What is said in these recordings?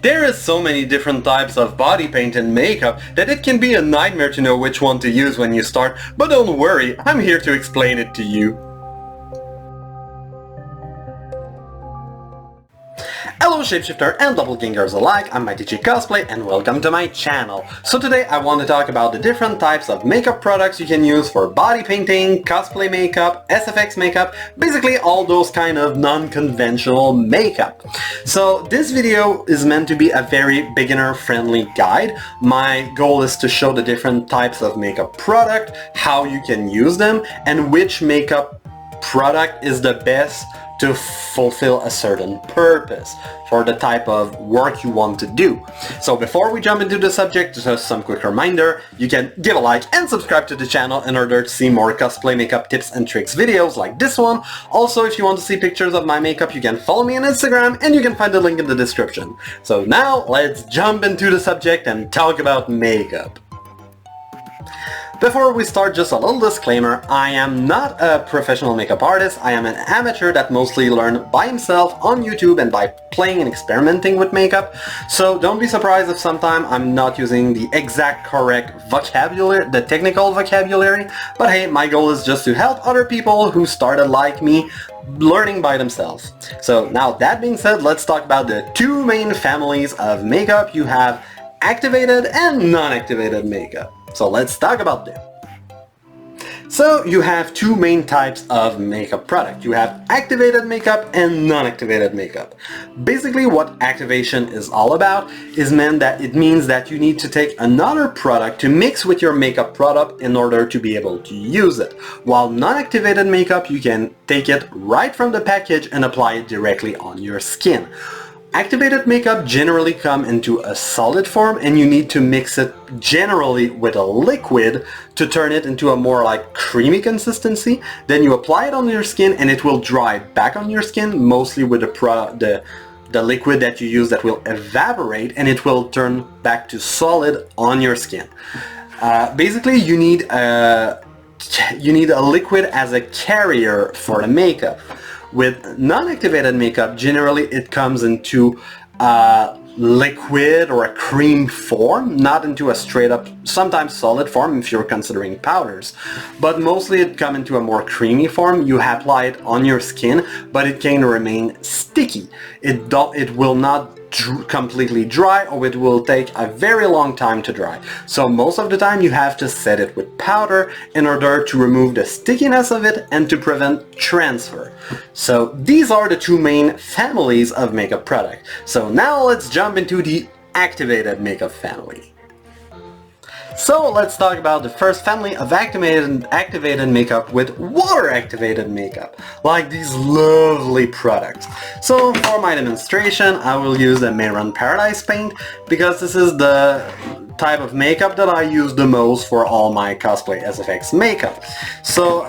There is so many different types of body paint and makeup that it can be a nightmare to know which one to use when you start, but don't worry, I'm here to explain it to you. Hello shapeshifter and doppelgangers alike, I'm Mighty Cosplay and welcome to my channel. So today I want to talk about the different types of makeup products you can use for body painting, cosplay makeup, SFX makeup, basically all those kind of non-conventional makeup. So this video is meant to be a very beginner friendly guide. My goal is to show the different types of makeup product, how you can use them, and which makeup product is the best to fulfill a certain purpose for the type of work you want to do. So before we jump into the subject, just some quick reminder, you can give a like and subscribe to the channel in order to see more cosplay makeup tips and tricks videos like this one. Also, if you want to see pictures of my makeup, you can follow me on Instagram and you can find the link in the description. So now let's jump into the subject and talk about makeup. Before we start, just a little disclaimer, I am not a professional makeup artist, I am an amateur that mostly learned by himself on YouTube and by playing and experimenting with makeup, so don't be surprised if sometime I'm not using the exact correct vocabulary, the technical vocabulary, but hey, my goal is just to help other people who started like me learning by themselves. So now that being said, let's talk about the two main families of makeup. You have activated and non-activated makeup. So let's talk about them. So you have two main types of makeup product. You have activated makeup and non-activated makeup. Basically what activation is all about is it means that you need to take another product to mix with your makeup product in order to be able to use it. While non-activated makeup, you can take it right from the package and apply it directly on your skin. Activated makeup generally come into a solid form and you need to mix it generally with a liquid to turn it into a more like creamy consistency. Then you apply it on your skin and it will dry back on your skin, mostly with the liquid that you use that will evaporate and it will turn back to solid on your skin. Basically you need a liquid as a carrier for the makeup. With non-activated makeup, generally it comes into a liquid or a cream form, not into a straight up, sometimes solid form if you're considering powders. But mostly it comes into a more creamy form. You apply it on your skin, but it can remain sticky. It will not completely dry, or it will take a very long time to dry. So most of the time you have to set it with powder in order to remove the stickiness of it and to prevent transfer. So these are the two main families of makeup product. So now let's jump into the activated makeup family. So let's talk about the first family of activated makeup with water-activated makeup, like these lovely products. So for my demonstration, I will use the Maroon Paradise paint because this is the type of makeup that I use the most for all my cosplay SFX makeup. So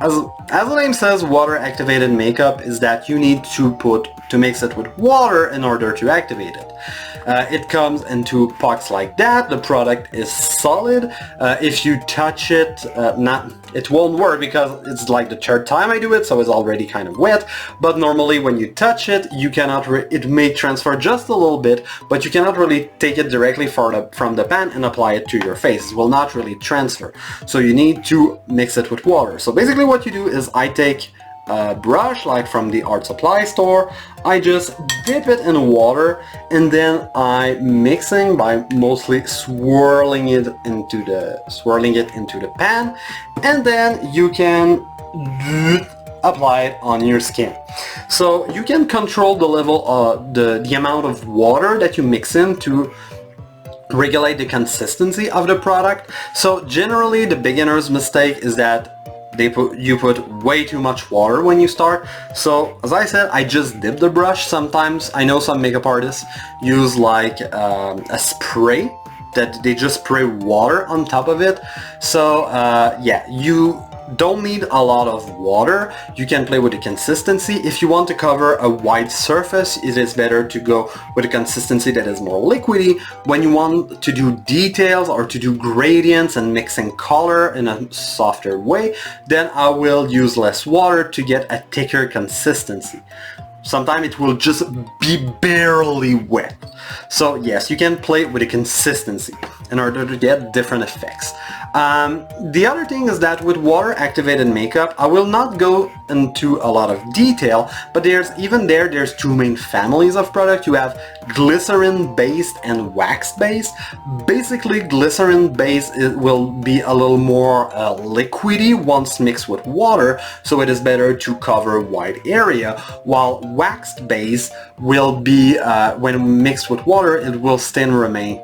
as the name says, water-activated makeup is that you need to mix it with water in order to activate it. It comes into pots like that. The product is solid. If you touch it, it won't work because it's like the third time I do it, so it's already kind of wet. But normally when you touch it, you cannot. It may transfer just a little bit, but you cannot really take it directly from the pan and apply it to your face. It will not really transfer. So you need to mix it with water. So basically what you do is I take a brush like from the art supply store, I just dip it in water and then I'm mixing by mostly swirling it into the pan, and then you can apply it on your skin. So you can control the level of the amount of water that you mix in to regulate the consistency of the product. So generally the beginner's mistake is that you put way too much water when you start. So as I said, I just dip the brush. Sometimes I know some makeup artists use like a spray that they just spray water on top of it. So yeah, you don't need a lot of water. You can play with the consistency. If you want to cover a wide surface, it is better to go with a consistency that is more liquidy. When you want to do details or to do gradients and mixing color in a softer way, then I will use less water to get a thicker consistency. sometimes it will just be barely wet. So yes, you can play with the consistency in order to get different effects. The other thing is that with water activated makeup, I will not go into a lot of detail, but there's two main families of product. You have glycerin based and wax based. Basically glycerin based will be a little more liquidy once mixed with water, so it is better to cover a wide area, while waxed base will be when mixed with water, it will still remain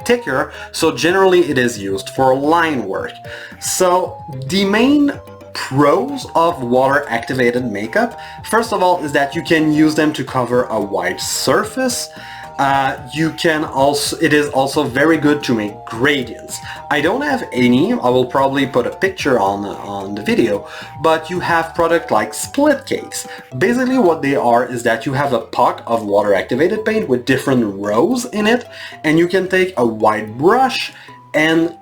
thicker, so generally it is used for line work. So the main pros of water activated makeup, first of all, is that you can use them to cover a wide surface. It is also very good to make gradients. I don't have any, I will probably put a picture on the video, but you have product like split cakes. Basically what they are is that you have a puck of water activated paint with different rows in it, and you can take a wide brush and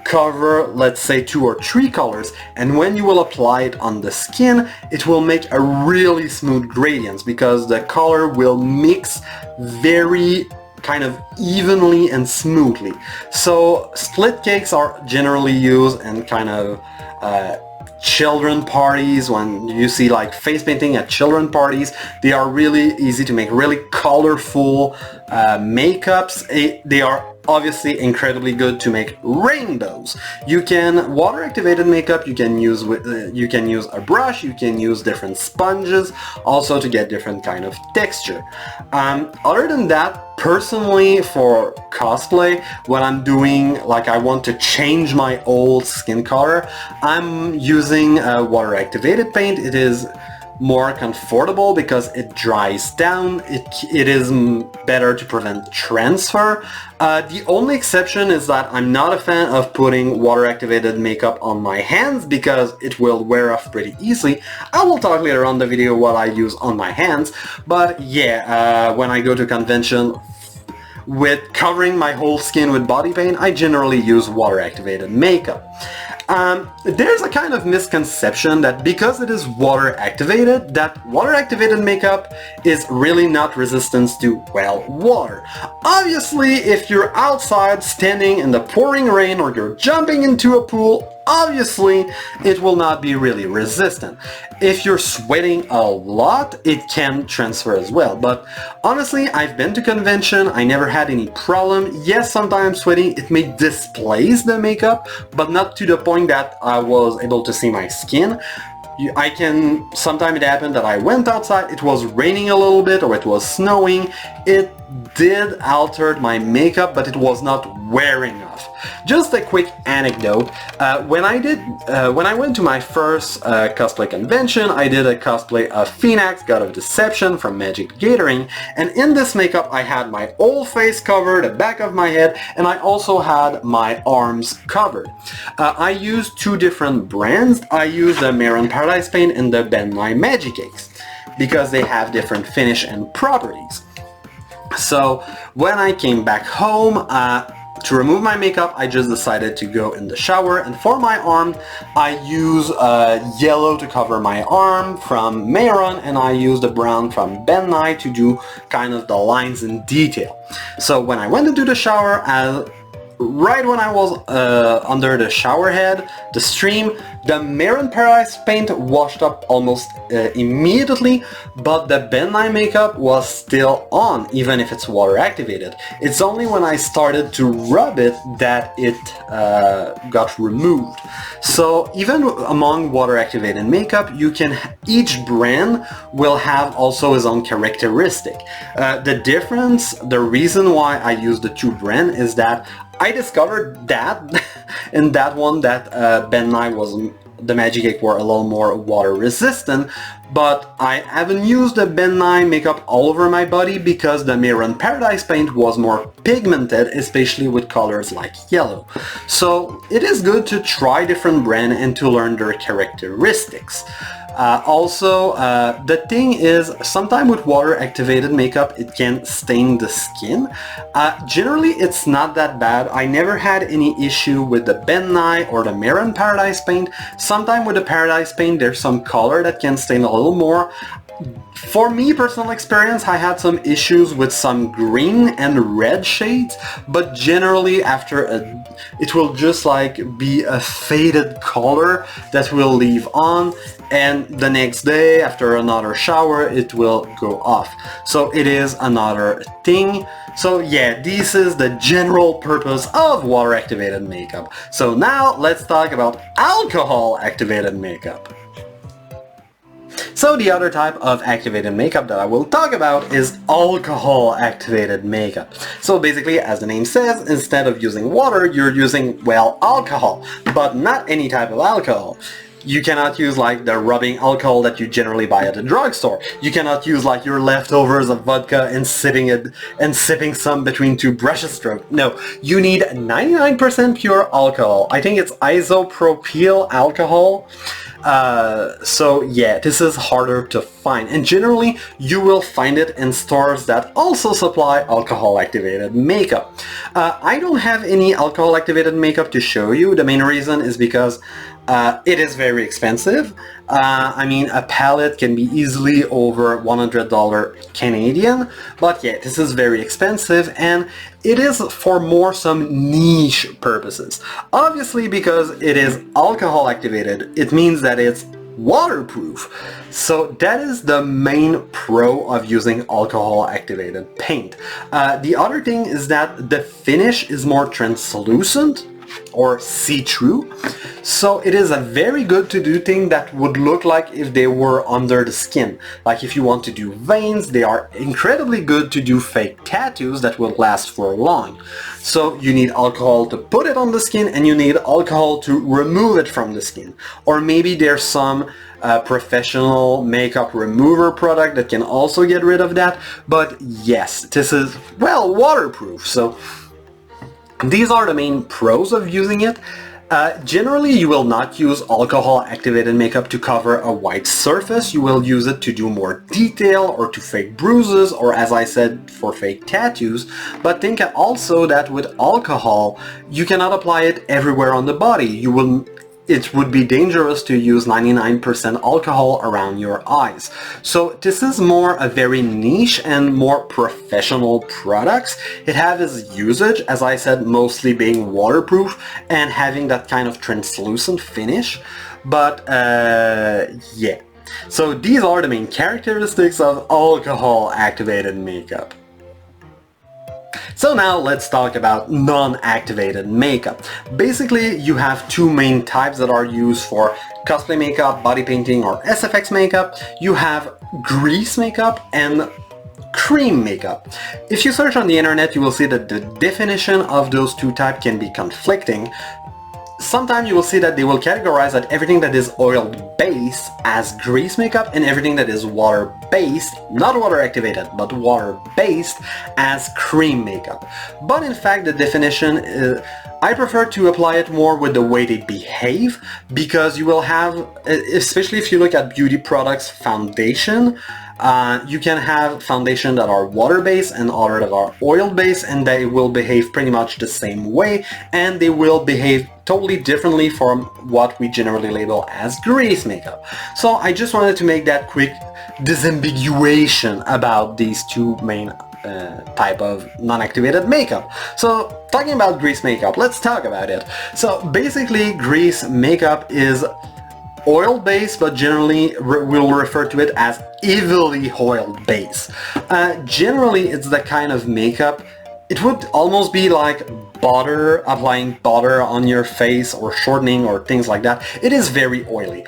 cover, let's say, 2 or 3 colors, and when you will apply it on the skin, it will make a really smooth gradients because the color will mix very kind of evenly and smoothly. So split cakes are generally used in kind of children parties. When you see like face painting at children parties, they are really easy to make, really colorful makeups. They are obviously incredibly good to make rainbows. You can water activated makeup, you can use a brush, you can use different sponges also to get different kind of texture. Other than that, personally for cosplay, what I'm doing, like I want to change my old skin color, I'm using water activated paint. It is more comfortable because it dries down, it is better to prevent transfer. The only exception is that I'm not a fan of putting water activated makeup on my hands because it will wear off pretty easily. I will talk later on the video what I use on my hands, but yeah, when I go to convention with covering my whole skin with body paint, I generally use water activated makeup. There's a kind of misconception that because it is water activated, that water activated makeup is really not resistant to, well, water. Obviously, if you're outside standing in the pouring rain or you're jumping into a pool, obviously it will not be really resistant. If you're sweating a lot, it can transfer as well. But honestly, I've been to convention, I never had any problem. Yes, sometimes sweating, it may displace the makeup, but not to the point that I was able to see my skin. Sometimes it happened that I went outside, it was raining a little bit or it was snowing. It did alter my makeup, but it was not wearing off. Just a quick anecdote, when I went to my first cosplay convention, I did a cosplay of Phoenix, God of Deception from Magic the Gathering, and in this makeup I had my whole face covered, the back of my head, and I also had my arms covered. I used 2 different brands. I used the Marin Paradise Paint and the Ben Nye Magic Cakes because they have different finish and properties. So when I came back home, to remove my makeup, I just decided to go in the shower, and for my arm, I use yellow to cover my arm from Maron, and I use the brown from Ben Nye to do kind of the lines in detail. So when I went into the shower, right when I was under the shower head, the stream, the Marin Paradise paint washed up almost immediately, but the Ben Nye makeup was still on, even if it's water activated. It's only when I started to rub it that it got removed. So even among water activated makeup, each brand will have also its own characteristic. The reason why I use the 2 brands is that I discovered that in that one that Ben Nye the Magic Cake were a little more water resistant, but I haven't used the Ben Nye makeup all over my body because the Marin Paradise paint was more pigmented, especially with colors like yellow. So it is good to try different brands and to learn their characteristics. The thing is, sometimes with water activated makeup it can stain the skin. Generally it's not that bad. I never had any issue with the Ben Nye or the Marin Paradise paint. Sometimes with the Paradise paint there's some color that can stain a little more. For me, personal experience, I had some issues with some green and red shades, but generally after it will just like be a faded color that will leave on, and the next day after another shower it will go off. So it is another thing. So yeah, this is the general purpose of water activated makeup. So now let's talk about alcohol activated makeup. So the other type of activated makeup that I will talk about is alcohol activated makeup. So basically, as the name says, instead of using water, you're using, well, alcohol, but not any type of alcohol. You cannot use like the rubbing alcohol that you generally buy at the drugstore. You cannot use like your leftovers of vodka and sipping some between two brushes stroke. No, you need 99% pure alcohol. I think it's isopropyl alcohol. So yeah, this is harder to find, and generally you will find it in stores that also supply alcohol activated makeup. I don't have any alcohol activated makeup to show you. The main reason is because it is very expensive. I mean, a palette can be easily over $100 Canadian, but yeah, this is very expensive, and it is for more some niche purposes. Obviously, because it is alcohol activated, it means that it's waterproof. So that is the main pro of using alcohol activated paint. The other thing is that the finish is more translucent or see-through, so it is a very good to do thing that would look like if they were under the skin. Like if you want to do veins, they are incredibly good to do fake tattoos that will last for long. So you need alcohol to put it on the skin, and you need alcohol to remove it from the skin. Or maybe there's some professional makeup remover product that can also get rid of that, but yes, this is, well, waterproof. So these are the main pros of using it. Generally, you will not use alcohol activated makeup to cover a white surface. You will use it to do more detail or to fake bruises, or as I said, for fake tattoos. But think also that with alcohol, you cannot apply it everywhere on the body. It would be dangerous to use 99% alcohol around your eyes. So this is more a very niche and more professional products. It has its usage, as I said, mostly being waterproof and having that kind of translucent finish. But yeah. So these are the main characteristics of alcohol activated makeup. So now let's talk about non-activated makeup. Basically, you have two main types that are used for cosplay makeup, body painting, or SFX makeup. You have grease makeup and cream makeup. If you search on the internet, you will see that the definition of those two types can be conflicting. Sometimes you will see that they will categorize that everything that is oil-based as grease makeup and everything that is water-based, not water-activated, but water-based as cream makeup. But in fact, the definition is, I prefer to apply it more with the way they behave, because you will have, especially if you look at beauty products foundation, you can have foundation that are water-based and other that are oil-based, and they will behave pretty much the same way, and they will behave totally differently from what we generally label as grease makeup. So I just wanted to make that quick disambiguation about these two main type of non-activated makeup. So talking about grease makeup, let's talk about it. So basically, grease makeup is oil-based, but generally we'll refer to it as heavily oil-based. Generally, it's the kind of makeup, it would almost be like butter, applying butter on your face, or shortening, or things like that. It is very oily.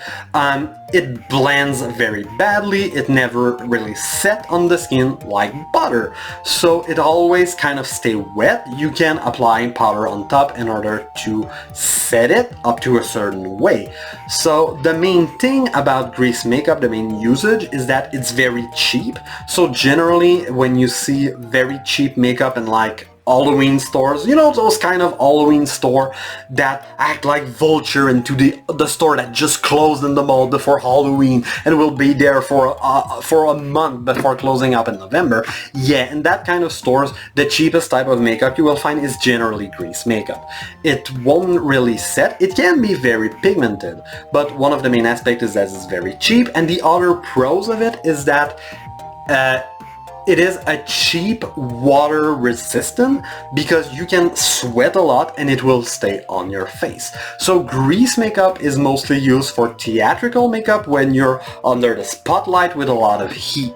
It blends very badly. It never really set on the skin like butter. So it always kind of stay wet. You can apply powder on top in order to set it up to a certain way. So the main thing about grease makeup, the main usage, is that it's very cheap. So generally when you see very cheap makeup in like Halloween stores, you know, those kind of Halloween store that act like vulture into the store that just closed in the mall before Halloween and will be there for a month before closing up in November. Yeah, in that kind of stores, the cheapest type of makeup you will find is generally grease makeup. It won't really set. It can be very pigmented, but one of the main aspects is that it's very cheap, and the other pros of it is that it is a cheap water resistant because you can sweat a lot and it will stay on your face. So grease makeup is mostly used for theatrical makeup when you're under the spotlight with a lot of heat.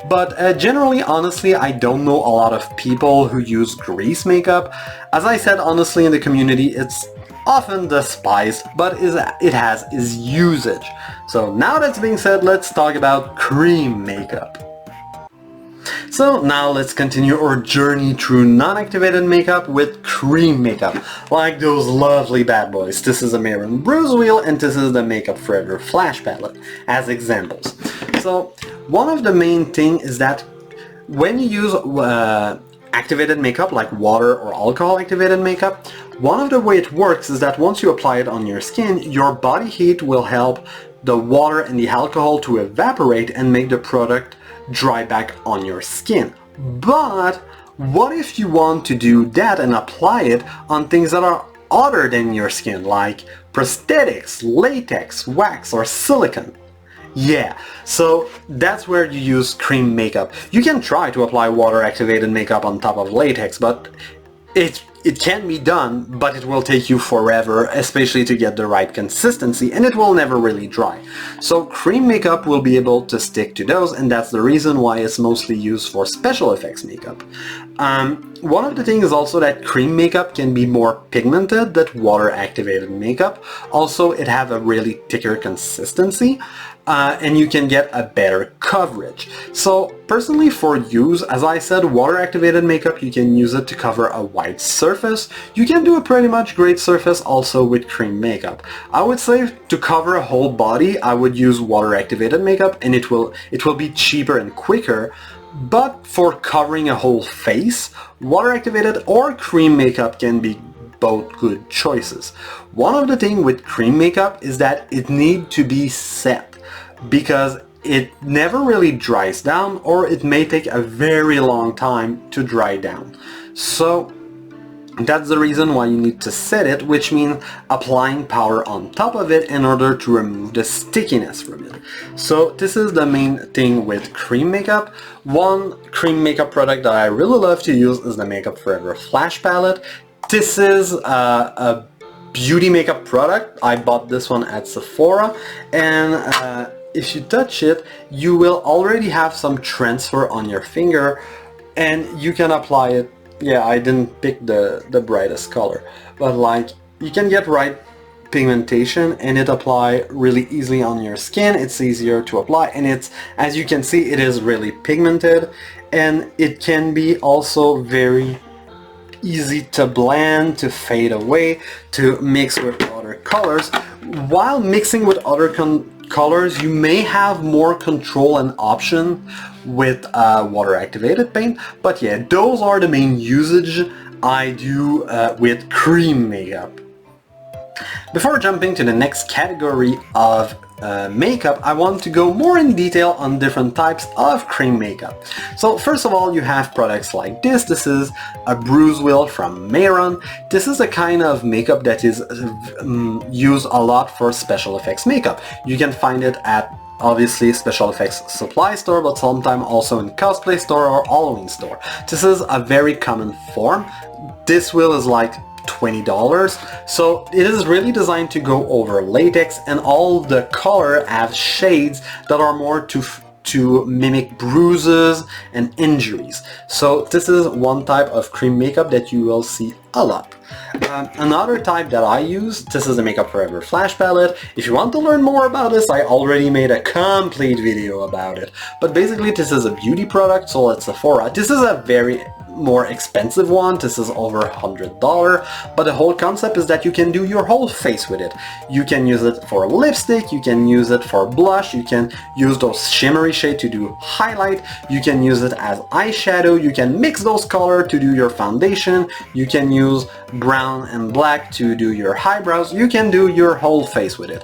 But generally, honestly, I don't know a lot of people who use grease makeup. As I said, honestly, in the community, it's often despised, but it has its usage. So now that's being said, let's talk about cream makeup. So now let's continue our journey through non-activated makeup with cream makeup, like those lovely bad boys. This is a Mayron Bruise Wheel and this is the Makeup Forever Flash Palette as examples. So one of the main thing is that when you use activated makeup like water or alcohol activated makeup, one of the way it works is that once you apply it on your skin, your body heat will help the water and the alcohol to evaporate and make the product dry back on your skin. But what if you want to do that and apply it on things that are other than your skin, like prosthetics, latex, wax, or silicone? Yeah, so that's where you use cream makeup. You can try to apply water activated makeup on top of latex, but it can be done, but it will take you forever, especially to get the right consistency, and it will never really dry. So cream makeup will be able to stick to those, and that's the reason why it's mostly used for special effects makeup. One of the things is also that cream makeup can be more pigmented than water activated makeup. Also, it have a really thicker consistency. And you can get a better coverage. So personally for use, as I said, water activated makeup, you can use it to cover a wide surface. You can do a pretty much great surface also with cream makeup. I would say to cover a whole body, I would use water activated makeup, and it will be cheaper and quicker. But for covering a whole face, water activated or cream makeup can be both good choices. One of the things with cream makeup is that it needs to be set, because it never really dries down, or it may take a very long time to dry down. So that's the reason why you need to set it, which means applying powder on top of it in order to remove the stickiness from it. So this is the main thing with cream makeup. One cream makeup product that I really love to use is the Makeup Forever Flash Palette. This is a beauty makeup product. I bought this one at Sephora, and if you touch it, you will already have some transfer on your finger, and you can apply it. Yeah, I didn't pick the brightest color, but like you can get right pigmentation and it apply really easily on your skin. It's easier to apply, and it's, as you can see, it is really pigmented, and it can be also very easy to blend, to fade away, to mix with other colors. While mixing with other colors, you may have more control and option with water activated paint, but yeah, those are the main usage I do with cream makeup. Before jumping to the next category of makeup, I want to go more in detail on different types of cream makeup. So first of all, you have products like this. This is a Bruise Wheel from Mayron. This is a kind of makeup that is used a lot for special effects makeup. You can find it at obviously special effects supply store, but sometimes also in cosplay store or Halloween store. This is a very common form. This wheel is like $20, so it is really designed to go over latex, and all the color have shades that are more to mimic bruises and injuries. So this is one type of cream makeup that you will see a lot. Another type that I use, this is the Makeup Forever Flash Palette. If you want to learn more about this, I already made a complete video about it. But basically this is a beauty product sold at Sephora. This is a very more expensive one. This is over $100, but the whole concept is that you can do your whole face with it. You can use it for lipstick, you can use it for blush, you can use those shimmery shades to do highlight, you can use it as eyeshadow, you can mix those colors to do your foundation, you can use brown and black to do your eyebrows, you can do your whole face with it.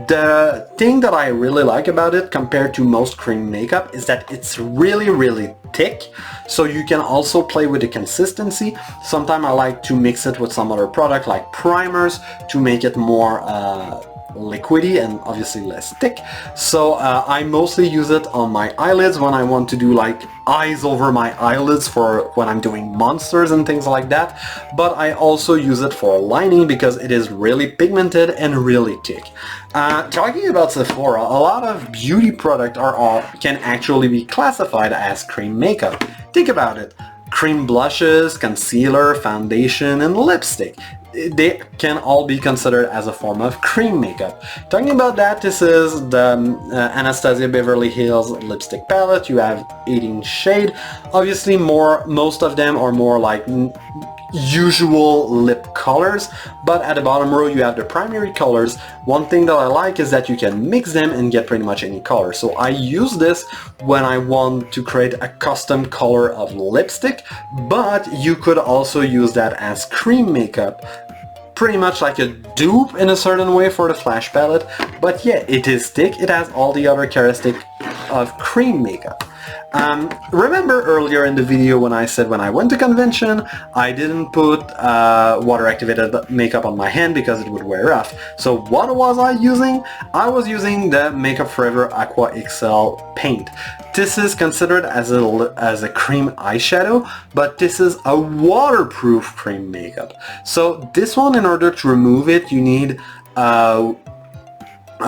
The thing that I really like about it compared to most cream makeup is that it's really thick, so you can also play with the consistency. Sometimes I like to mix it with some other product like primers to make it more liquidy and obviously less thick. So I mostly use it on my eyelids when I want to do like eyes over my eyelids for when I'm doing monsters and things like that, but I also use it for lining because it is really pigmented and really thick. Talking about Sephora, a lot of beauty products can actually be classified as cream makeup. Think about it. Cream blushes, concealer, foundation, and lipstick. They can all be considered as a form of cream makeup. Talking about that, this is the Anastasia Beverly Hills lipstick palette. You have 18 shades. Obviously most of them are more like usual lip colors, but at the bottom row you have the primary colors. One thing that I like is that you can mix them and get pretty much any color. So I use this when I want to create a custom color of lipstick, but you could also use that as cream makeup. Pretty much like a dupe in a certain way for the Flash palette, but yeah, it is thick, it has all the other characteristics of cream makeup. Remember earlier in the video when I said when I went to convention I didn't put water activated makeup on my hand because it would wear off. So what was I using? I was using the Makeup Forever Aqua XL paint. This is considered as a cream eyeshadow, but this is a waterproof cream makeup. So this one, in order to remove it, you need a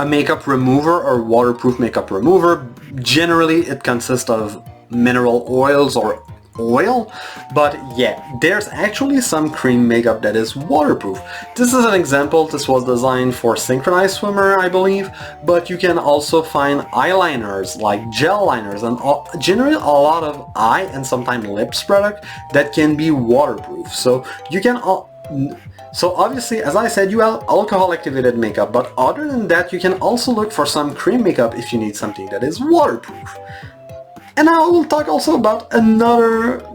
makeup remover or waterproof makeup remover. Generally it consists of mineral oils or oil, but yeah, there's actually some cream makeup that is waterproof. This is an example. This was designed for synchronized swimmer, I believe, but you can also find eyeliners like gel liners and generally a lot of eye and sometimes lips product that can be waterproof. So you can So obviously, as I said, you have alcohol activated makeup, but other than that you can also look for some cream makeup if you need something that is waterproof. And now we'll talk also about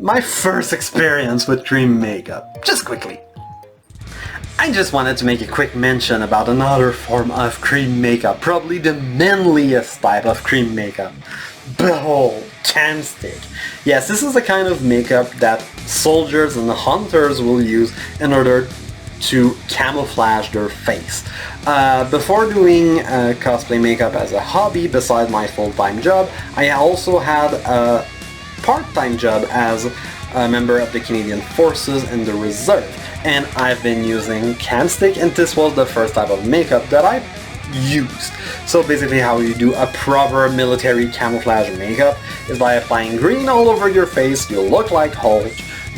my first experience with cream makeup, just quickly. I just wanted to make a quick mention about another form of cream makeup, probably the manliest type of cream makeup. Behold, can stick. Yes, this is the kind of makeup that soldiers and hunters will use in order to camouflage their face. Before doing cosplay makeup as a hobby, beside my full-time job, I also had a part-time job as a member of the Canadian Forces in the Reserve, and I've been using can stick, and this was the first type of makeup that I used. So basically how you do a proper military camouflage makeup is by applying green all over your face. You look like Hulk.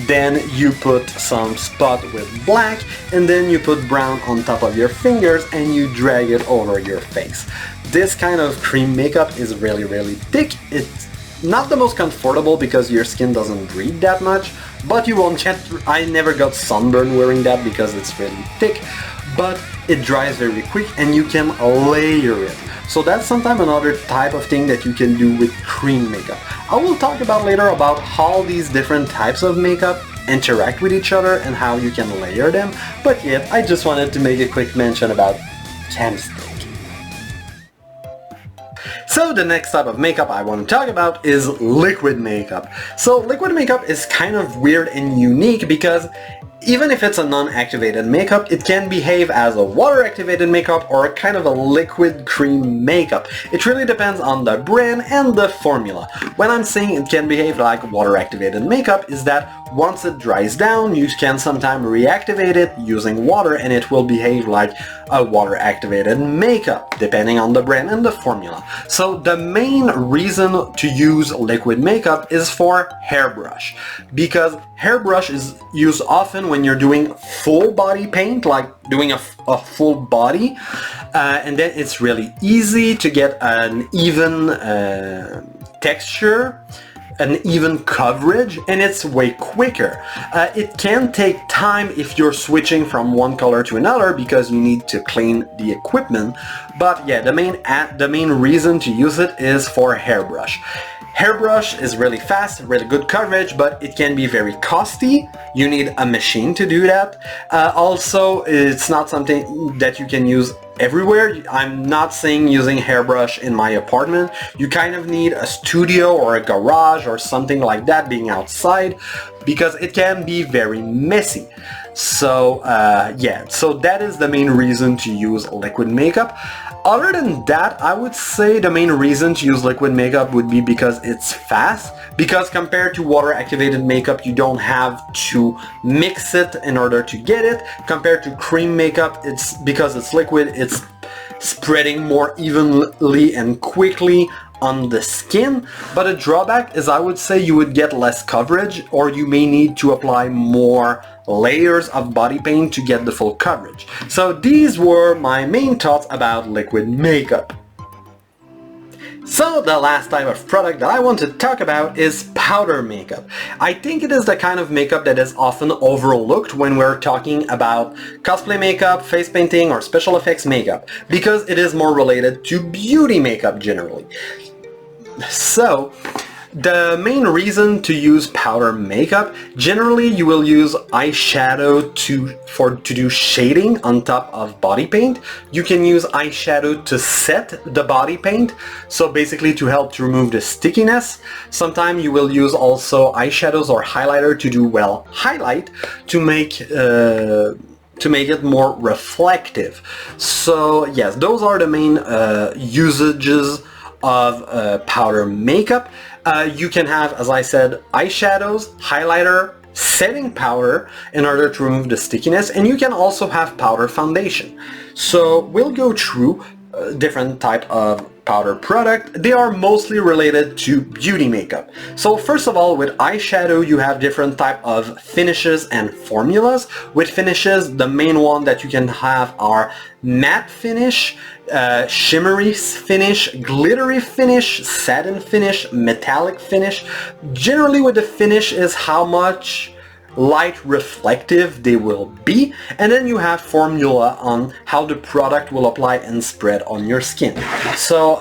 Then you put some spot with black, and then you put brown on top of your fingers and you drag it over your face. This kind of cream makeup is really thick. It's not the most comfortable because your skin doesn't breathe that much, but you won't get... I never got sunburn wearing that because it's really thick, but it dries very quick and you can layer it. So that's sometimes another type of thing that you can do with cream makeup. I will talk about later about how these different types of makeup interact with each other and how you can layer them, but yet I just wanted to make a quick mention about can stick. So the next type of makeup I want to talk about is liquid makeup. So liquid makeup is kind of weird and unique because even if it's a non-activated makeup, it can behave as a water-activated makeup or a kind of a liquid cream makeup. It really depends on the brand and the formula. When I'm saying it can behave like water-activated makeup is that once it dries down, you can sometimes reactivate it using water and it will behave like a water-activated makeup, depending on the brand and the formula. So the main reason to use liquid makeup is for hairbrush, because hairbrush is used often when you're doing full body paint, like doing a full body, and then it's really easy to get an even texture an even coverage, and it's way quicker. It can take time if you're switching from one color to another because you need to clean the equipment, but yeah, the main reason to use it is for hairbrush. Hairbrush is really fast, really good coverage, but it can be very costly. You need a machine to do that. Also, it's not something that you can use everywhere. I'm not saying using hairbrush in my apartment. You kind of need a studio or a garage or something like that, being outside, because it can be very messy. So yeah, so that is the main reason to use liquid makeup. Other than that, I would say the main reason to use liquid makeup would be because it's fast, because compared to water activated makeup, you don't have to mix it in order to get it. Compared to cream makeup, it's because it's liquid, it's spreading more evenly and quickly on the skin. But a drawback is, I would say, you would get less coverage, or you may need to apply more layers of body paint to get the full coverage. So these were my main thoughts about liquid makeup. So the last type of product that I want to talk about is powder makeup. I think it is the kind of makeup that is often overlooked when we're talking about cosplay makeup, face painting, or special effects makeup, because it is more related to beauty makeup generally. So the main reason to use powder makeup, generally you will use eyeshadow to do shading on top of body paint. You can use eyeshadow to set the body paint, so basically to help to remove the stickiness. Sometimes you will use also eyeshadows or highlighter to do, well, highlight to make it more reflective. So yes, those are the main usages of powder makeup. You can have, as I said, eyeshadows, highlighter, setting powder in order to remove the stickiness, and you can also have powder foundation. So we'll go through different type of powder product. They are mostly related to beauty makeup. So first of all, with eyeshadow you have different type of finishes and formulas. With finishes, the main one that you can have are matte finish, shimmery finish, glittery finish, satin finish, metallic finish. Generally with the finish is how much light reflective they will be, and then you have formula on how the product will apply and spread on your skin. So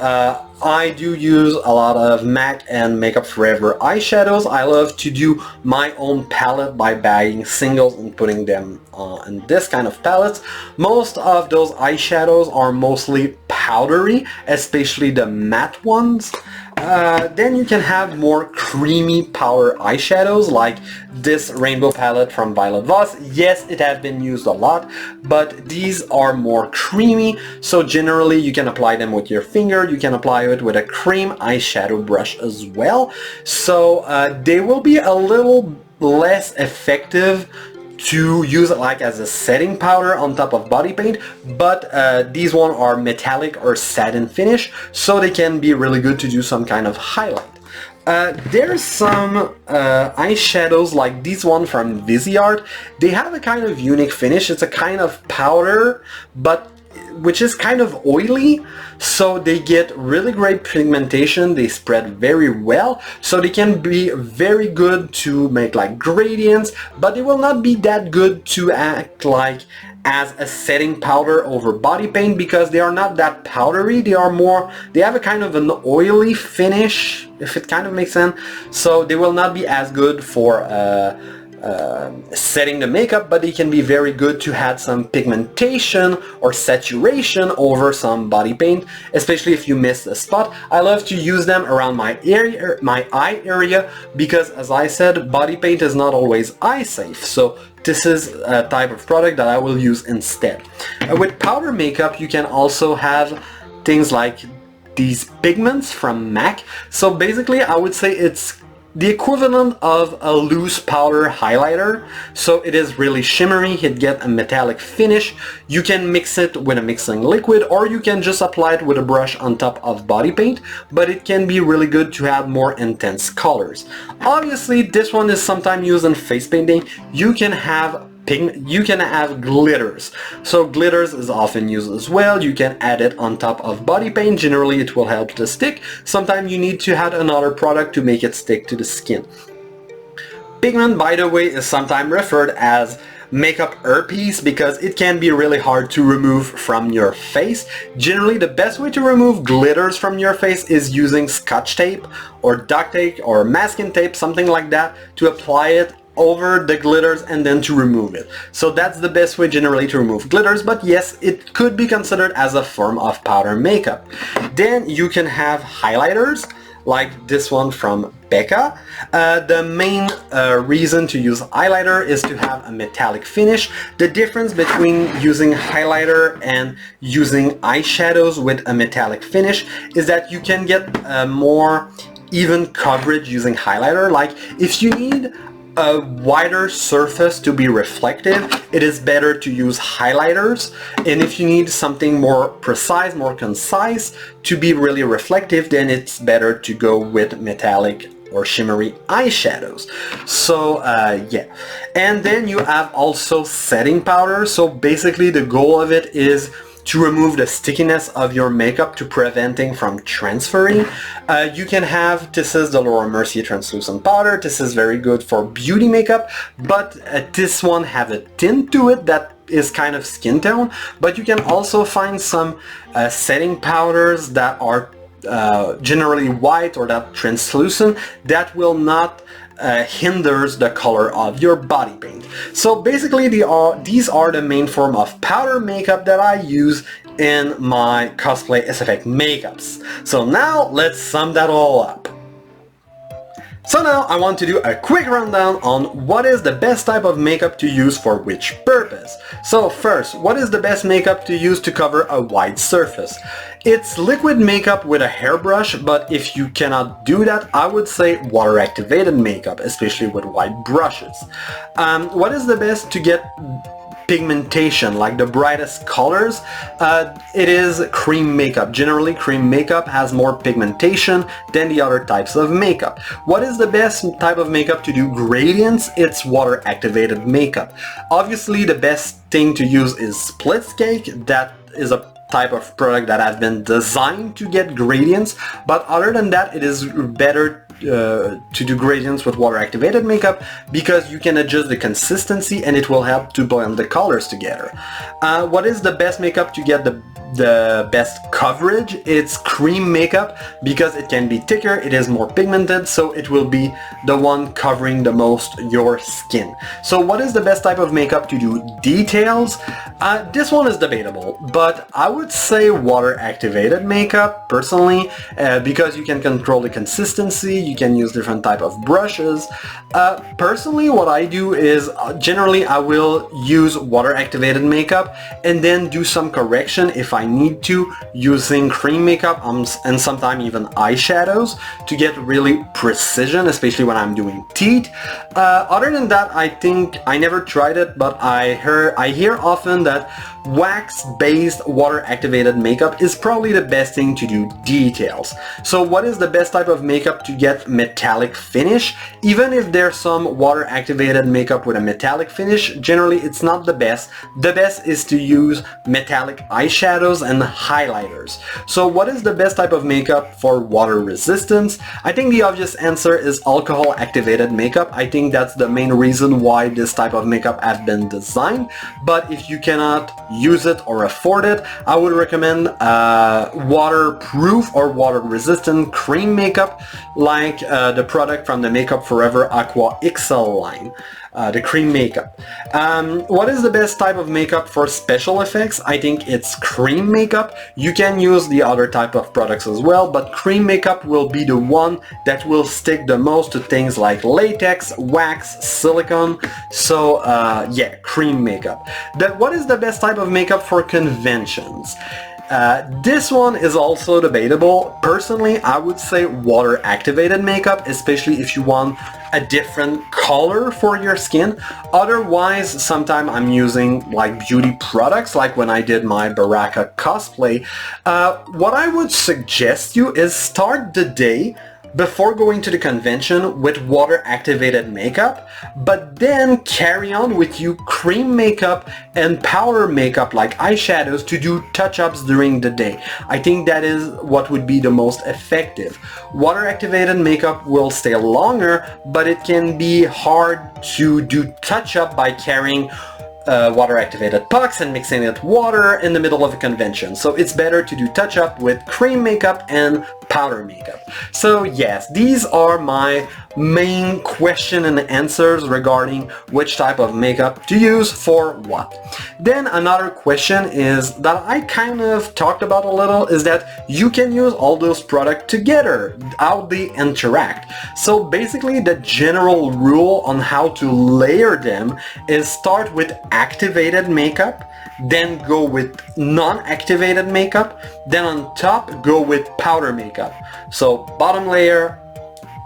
I do use a lot of MAC and Makeup Forever eyeshadows. I love to do my own palette by buying singles and putting them in this kind of palettes. Most of those eyeshadows are mostly powdery, especially the matte ones. Then you can have more creamy powder eyeshadows like this rainbow palette from Violet Voss. Yes, it has been used a lot, but these are more creamy, so generally you can apply them with your finger. You can apply it with a cream eyeshadow brush as well, so they will be a little less effective to use it like as a setting powder on top of body paint, but these ones are metallic or satin finish, so they can be really good to do some kind of highlight. There's some eyeshadows like this one from Viseart. They have a kind of unique finish. It's a kind of powder, but which is kind of oily, so they get really great pigmentation. They spread very well, so they can be very good to make like gradients, but they will not be that good to act like as a setting powder over body paint, because they are not that powdery. They have a kind of an oily finish, if it kind of makes sense, so they will not be as good for setting the makeup, but they can be very good to add some pigmentation or saturation over some body paint, especially if you miss a spot. I love to use them around my eye area, because as I said, body paint is not always eye safe, so this is a type of product that I will use instead. With powder makeup you can also have things like these pigments from MAC. So basically I would say it's the equivalent of a loose powder highlighter, so it is really shimmery. It gets a metallic finish. You can mix it with a mixing liquid, or you can just apply it with a brush on top of body paint, but it can be really good to add more intense colors. Obviously this one is sometimes used in face painting. You can have you can have glitters. So glitters is often used as well. You can add it on top of body paint. Generally it will help to stick. Sometimes you need to add another product to make it stick to the skin. Pigment, by the way, is sometimes referred as makeup herpes because it can be really hard to remove from your face. Generally, the best way to remove glitters from your face is using scotch tape or duct tape or masking tape, something like that, to apply it over the glitters and then to remove it. So that's the best way generally to remove glitters, but yes, it could be considered as a form of powder makeup. Then you can have highlighters, like this one from Becca. The main reason to use highlighter is to have a metallic finish. The difference between using highlighter and using eyeshadows with a metallic finish is that you can get more even coverage using highlighter. Like if you need a wider surface to be reflective, it is better to use highlighters, and if you need something more precise, more concise to be really reflective, then it's better to go with metallic or shimmery eyeshadows. So yeah, and then you have also setting powder. So basically the goal of it is to remove the stickiness of your makeup to preventing from transferring. You can have, this is the Laura Mercier translucent powder. This is very good for beauty makeup, but this one have a tint to it that is kind of skin tone. But you can also find some setting powders that are generally white or that translucent that will not hinders the color of your body paint. So basically these are the main form of powder makeup that I use in my cosplay SFX makeups. So now let's sum that all up. So now I want to do a quick rundown on what is the best type of makeup to use for which purpose. So first, what is the best makeup to use to cover a wide surface? It's liquid makeup with a hairbrush, but if you cannot do that, I would say water activated makeup, especially with white brushes. What is the best to get pigmentation, like the brightest colors? It is cream makeup. Generally, cream makeup has more pigmentation than the other types of makeup. What is the best type of makeup to do gradients? It's water activated makeup. Obviously, the best thing to use is split cake. That is a type of product that has been designed to get gradients, but other than that, it is better to do gradients with water activated makeup because you can adjust the consistency and it will help to blend the colors together. What is the best makeup to get the best coverage? It's cream makeup because it can be thicker, it is more pigmented, so it will be the one covering the most your skin. So what is the best type of makeup to do details? This one is debatable, but I would say water activated makeup personally, because you can control the consistency, you can use different type of brushes. Personally, what I do is generally I will use water activated makeup and then do some correction if I need to, using cream makeup and sometimes even eyeshadows to get really precision, especially when I'm doing teeth. Other than that, I think I never tried it, but I hear often that wax-based water-activated makeup is probably the best thing to do details. So what is the best type of makeup to get metallic finish? Even if there's some water-activated makeup with a metallic finish, generally it's not the best. The best is to use metallic eyeshadows and highlighters. So what is the best type of makeup for water resistance? I think the obvious answer is alcohol-activated makeup. I think that's the main reason why this type of makeup has been designed. But if you cannot use it or afford it, I would recommend waterproof or water resistant cream makeup, like the product from the Makeup Forever Aqua XL line, the cream makeup. What is the best type of makeup for special effects? I think it's cream makeup. You can use the other type of products as well, but cream makeup will be the one that will stick the most to things like latex, wax, silicone. So yeah, cream makeup. What is the best type of makeup for conventions? This one is also debatable. Personally, I would say water activated makeup, especially if you want a different color for your skin. Otherwise, sometimes I'm using like beauty products, like when I did my Baraka cosplay. What I would suggest you is start the day before going to the convention with water activated makeup, but then carry on with you cream makeup and powder makeup like eyeshadows to do touch-ups during the day. I think that is what would be the most effective. Water activated makeup will stay longer, but it can be hard to do touch-up by carrying water activated pucks and mixing it with water in the middle of a convention. So it's better to do touch-up with cream makeup and powder makeup. So yes, these are my main question and answers regarding which type of makeup to use for what. Then another question is that I kind of talked about a little is that you can use all those products together, how they interact. So basically the general rule on how to layer them is start with activated makeup, then go with non-activated makeup, then on top go with powder makeup. So bottom layer,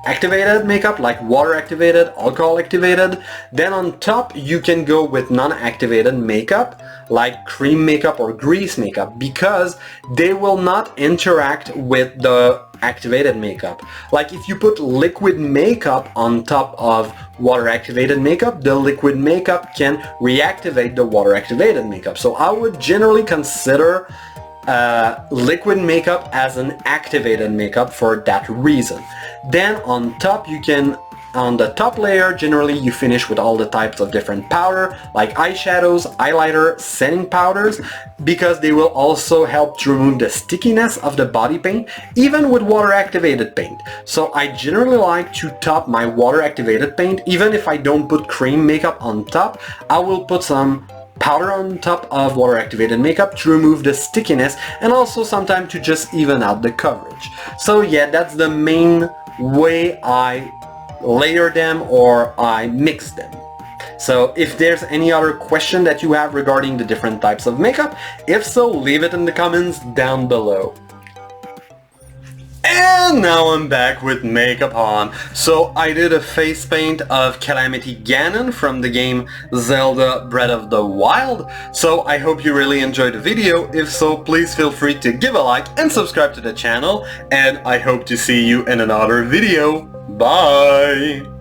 activated makeup like water activated, alcohol activated, then on top you can go with non-activated makeup like cream makeup or grease makeup because they will not interact with the activated makeup. Like if you put liquid makeup on top of water activated makeup, the liquid makeup can reactivate the water activated makeup. So I would generally consider liquid makeup as an activated makeup for that reason. Then on top you can, on the top layer, generally you finish with all the types of different powder like eyeshadows, highlighter, setting powders, because they will also help to remove the stickiness of the body paint even with water activated paint. So I generally like to top my water activated paint. Even if I don't put cream makeup on top, I will put some powder on top of water activated makeup to remove the stickiness and also sometimes to just even out the coverage. So yeah, that's the main way I layer them or I mix them. So if there's any other question that you have regarding the different types of makeup, if so, leave it in the comments down below. And now I'm back with makeup on. So I did a face paint of Calamity Ganon from the game Zelda Breath of the Wild. So I hope you really enjoyed the video. If so, please feel free to give a like and subscribe to the channel. And I hope to see you in another video. Bye!